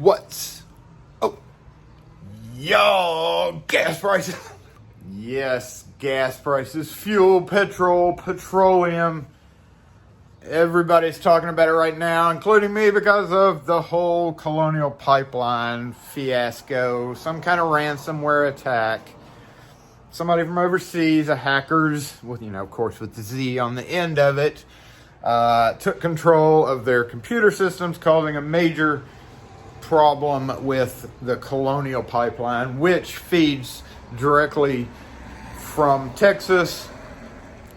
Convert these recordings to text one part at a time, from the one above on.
What's oh y'all gas prices? Yes, gas prices, fuel, petrol, petroleum. Everybody's talking about it right now, including me, because of the whole Colonial Pipeline fiasco, some kind of ransomware attack. Somebody from overseas, a hackerz, with, of course, with the Z on the end of it, took control of their computer systems, causing a major problem with the Colonial Pipeline, which feeds directly from Texas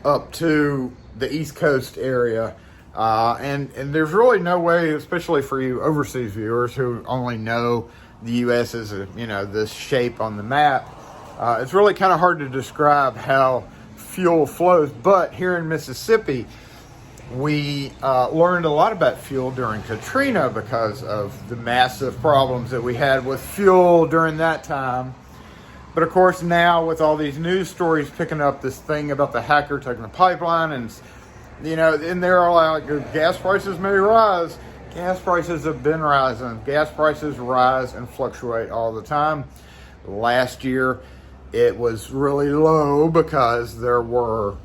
up to the East Coast area. And there's really no way, especially for you overseas viewers who only know the U.S. as the shape on the map. It's really kind of hard to describe how fuel flows. But here in Mississippi, we learned a lot about fuel during Katrina because of the massive problems that we had with fuel during that time. But of course now, with all these news stories picking up this thing about the hacker taking the pipeline, and and they're all like, gas prices may rise. Gas prices have been rising. Gas prices rise and fluctuate all the time. Last year, it was really low because there were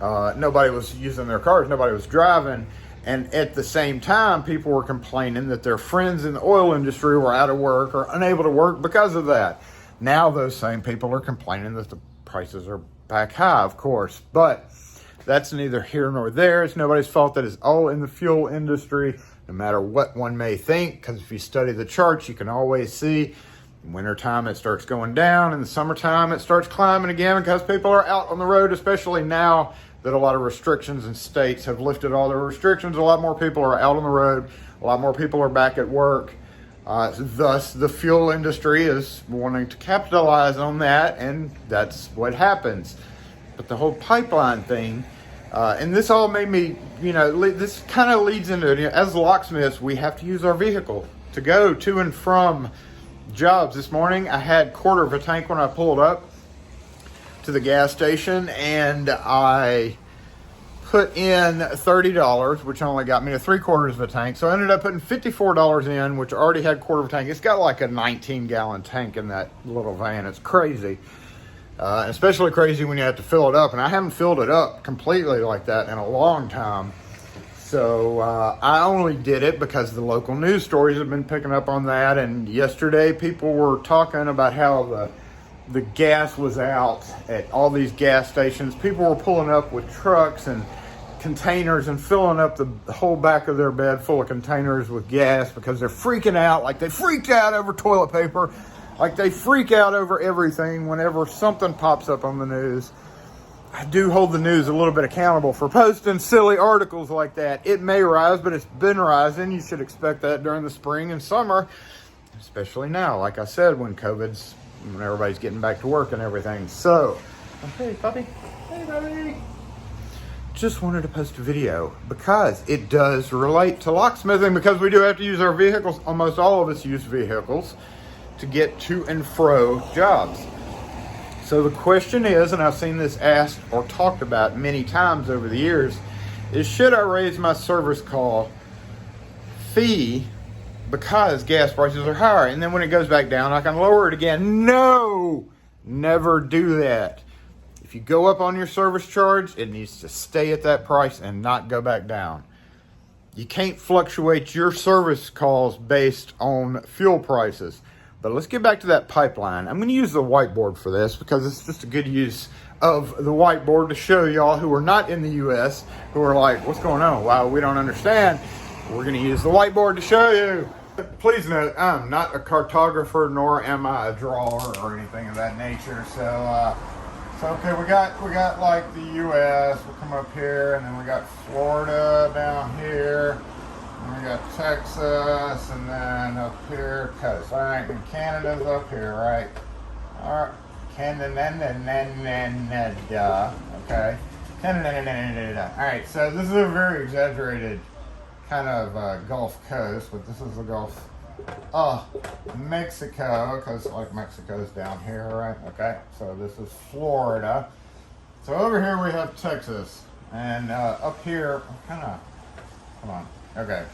nobody was using their cars, nobody was driving, and at the same time, people were complaining that their friends in the oil industry were out of work or unable to work because of that. Now those same people are complaining that the prices are back high, of course, but that's neither here nor there. It's nobody's fault that it's all in the fuel industry, no matter what one may think, because if you study the charts, you can always see in wintertime it starts going down, in the summertime it starts climbing again because people are out on the road, especially now that a lot of restrictions in states have lifted all their restrictions. A lot more people are out on the road. A lot more people are back at work. Thus, the fuel industry is wanting to capitalize on that, and that's what happens. But the whole pipeline thing, and this all made me, this kind of leads into it. As locksmiths, we have to use our vehicle to go to and from jobs. This morning, I had quarter of a tank when I pulled up to the gas station, and I put in $30, which only got me to 3/4 of a tank. So I ended up putting $54 in, which already had quarter of a tank. It's got like a 19-gallon tank in that little van. It's crazy. Especially crazy when you have to fill it up. And I haven't filled it up completely like that in a long time. So I only did it because the local news stories have been picking up on that. And yesterday people were talking about how the gas was out at all these gas stations. People were pulling up with trucks and containers and filling up the whole back of their bed full of containers with gas because they're freaking out, like they freaked out over toilet paper, like they freak out over everything whenever something pops up on the news. I do hold the news a little bit accountable for posting silly articles like that. It may rise, but it's been rising. You should expect that during the spring and summer, especially now, like I said, when everybody's getting back to work and everything. So, hey puppy, hey buddy. Just wanted to post a video because it does relate to locksmithing, because we do have to use our vehicles. Almost all of us use vehicles to get to and fro jobs. So the question is, and I've seen this asked or talked about many times over the years, is should I raise my service call fee because gas prices are higher? And then when it goes back down, I can lower it again. No, never do that. If you go up on your service charge, it needs to stay at that price and not go back down. You can't fluctuate your service calls based on fuel prices. But let's get back to that pipeline. I'm going to use the whiteboard for this because it's just a good use of the whiteboard to show y'all who are not in the U.S., who are like, what's going on? Wow, we don't understand. We're going to use the whiteboard to show you. Please note, I'm not a cartographer, nor am I a drawer or anything of that nature. So okay, we got like the U.S. We'll come up here, and then we got Florida down here. And we got Texas, and then up here, coast. All right, and Canada's up here, right? All right, Canada, okay. Canada. All right, so this is a very exaggerated kind of Gulf Coast, but this is the Gulf Mexico, because like Mexico's down here, right? Okay, so this is Florida. So over here we have Texas, and up here, come on. Okay,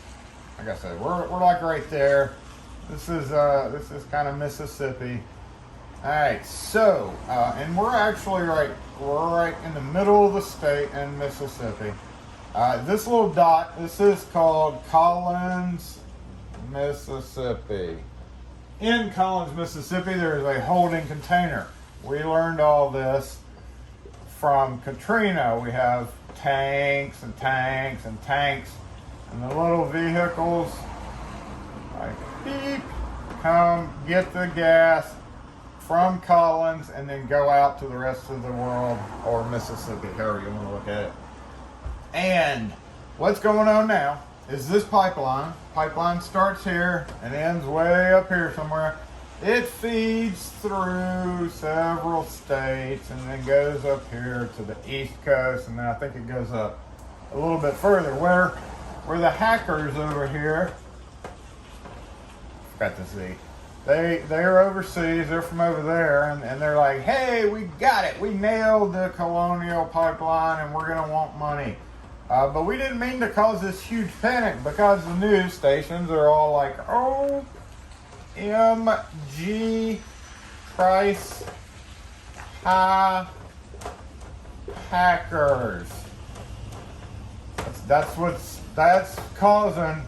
like I said, we're like right there. This is kind of Mississippi. All right, so and we're actually right in the middle of the state in Mississippi. This little dot, this is called Collins, Mississippi. In Collins, Mississippi, there is a holding container. We learned all this from Katrina. We have tanks and tanks and tanks, and the little vehicles like beep, come get the gas from Collins and then go out to the rest of the world, or Mississippi, however you want to look at it. And what's going on now is this pipeline starts here and ends way up here somewhere. It feeds through several states and then goes up here to the East Coast, and then I think it goes up a little bit further where the hackers over here, forgot to see, they're overseas, they're from over there, and they're like, hey, we got it, we nailed the Colonial Pipeline and we're gonna want money. But we didn't mean to cause this huge panic, because the news stations are all like, OMG, price high hackers. That's causing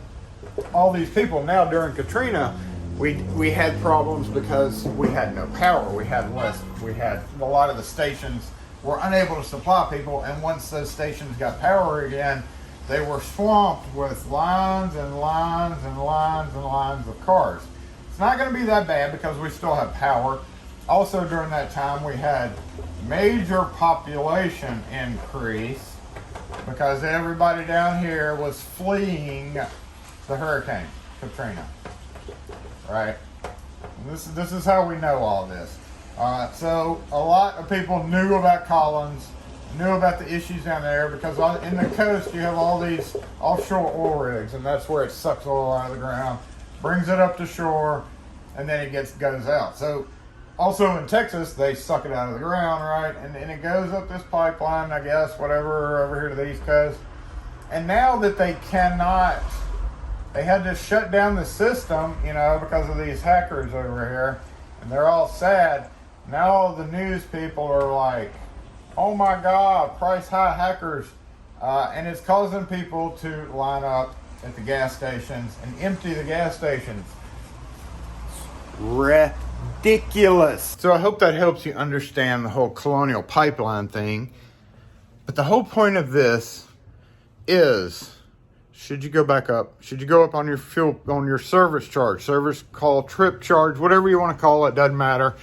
all these people. Now during Katrina, we had problems because we had no power. We had a lot of the stations were unable to supply people, and once those stations got power again, they were swamped with lines and lines and lines and lines of cars. It's not going to be that bad because we still have power. Also during that time we had major population increase because everybody down here was fleeing the hurricane Katrina, right? And this is how we know all this. So a lot of people knew about Collins, knew about the issues down there, because in the coast you have all these offshore oil rigs, and that's where it sucks oil out of the ground, brings it up to shore, and then it goes out. So also in Texas, they suck it out of the ground, right? And it goes up this pipeline, I guess, whatever, over here to the East Coast. And now that they had to shut down the system, because of these hackers over here, and they're all sad. Now all the news people are like, oh my God, price high hackers. And it's causing people to line up at the gas stations and empty the gas stations. Ridiculous. So I hope that helps you understand the whole Colonial Pipeline thing. But the whole point of this is, should you go back up? Should you go up on your fuel, on your service charge, service call, trip charge, whatever you want to call it, doesn't matter.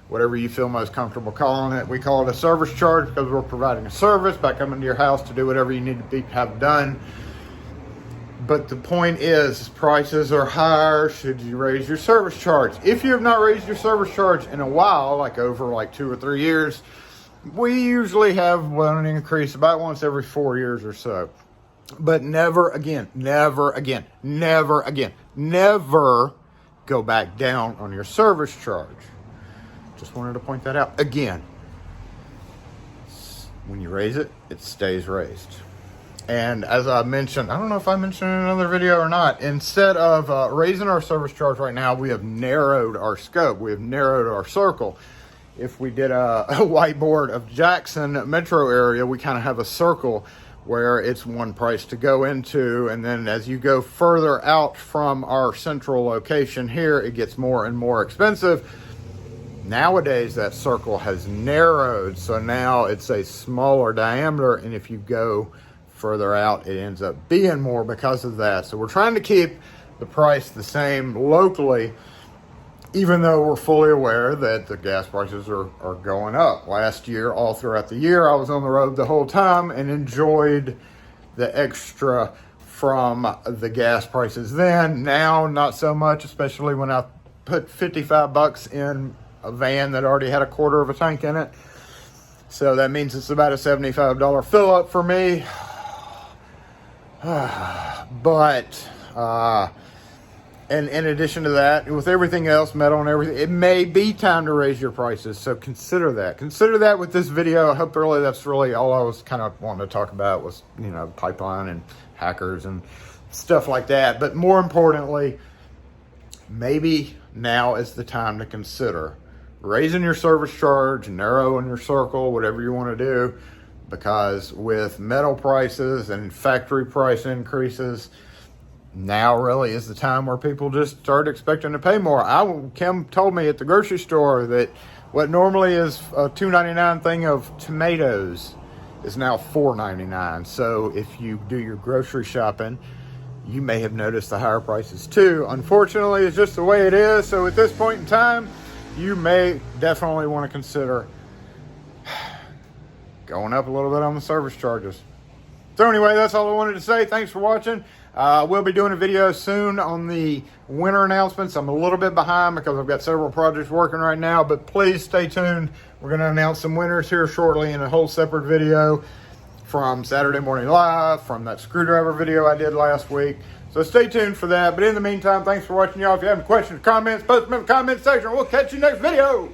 Whatever you feel most comfortable calling it. We call it a service charge because we're providing a service by coming to your house to do whatever you need to have done. But the point is, prices are higher. Should you raise your service charge? If you have not raised your service charge in a while, like over 2 or 3 years, we usually have one increase about once every 4 years or so. But never again go back down on your service charge. Just wanted to point that out. Again, when you raise it, it stays raised. And as I mentioned, I don't know if I mentioned in another video or not, instead of raising our service charge right now, we have narrowed our scope. We have narrowed our circle. If we did a whiteboard of Jackson metro area, we kind of have a circle where it's one price to go into, and then as you go further out from our central location here, it gets more and more expensive. Nowadays, that circle has narrowed, so now it's a smaller diameter, and if you go further out, it ends up being more because of that. So we're trying to keep the price the same locally, even though we're fully aware that the gas prices are going up. Last year, all throughout the year, I was on the road the whole time and enjoyed the extra from the gas prices then. Now, not so much, especially when I put $55 in a van that already had a quarter of a tank in it. So that means it's about a $75 fill up for me. But and in addition to that, with everything else, metal and everything, it may be time to raise your prices. So consider that. Consider that with this video. I hope that's really all I was kind of wanting to talk about was, pipeline and hackers and stuff like that. But more importantly, maybe now is the time to consider raising your service charge, narrowing your circle, whatever you want to do, because with metal prices and factory price increases, now really is the time where people just start expecting to pay more. Kim told me at the grocery store that what normally is a $2.99 thing of tomatoes is now $4.99. So if you do your grocery shopping, you may have noticed the higher prices too. Unfortunately, it's just the way it is. So at this point in time, you may definitely want to consider going up a little bit on the service charges. So anyway, that's all I wanted to say. Thanks for watching. We'll be doing a video soon on the winter announcements. I'm a little bit behind because I've got several projects working right now, but please stay tuned. We're going to announce some winners here shortly in a whole separate video from Saturday Morning Live, from that screwdriver video I did last week. So stay tuned for that. But in the meantime, thanks for watching, y'all. If you have any questions or comments, post them in the comment section. We'll catch you next video.